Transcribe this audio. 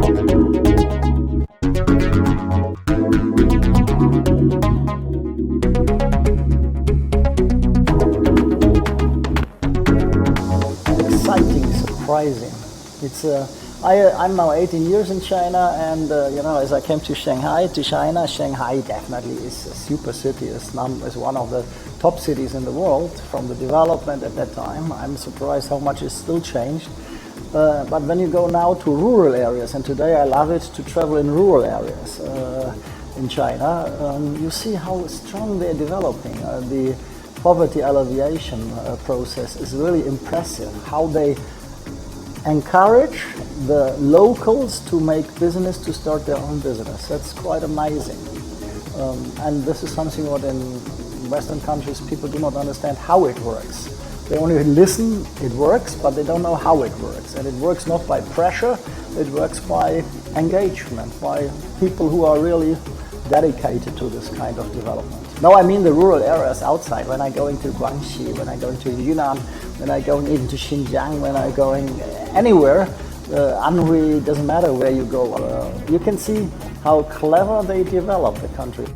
Surprising. I'm now 18 years in China, and as I came to China, Shanghai definitely is a super city. It's one of the top cities in the world from the development at that time. I'm surprised how much is still changed. But when you go now to rural areas, and today I love it to travel in rural areas in China, you see how strong they're developing. The poverty alleviation process is really impressive. How they encourage the locals to make business, to start their own business. That's quite amazing. And this is something what in Western countries people do not understand how it works. They only listen, it works, but they don't know how it works. And it works not by pressure, it works by engagement, by people who are really dedicated to this kind of development. No, I mean the rural areas outside. When I go into Guangxi, when I go into Yunnan, when I go into Xinjiang, when I go anywhere, Anhui, doesn't matter where you go. You can see how clever they develop the country.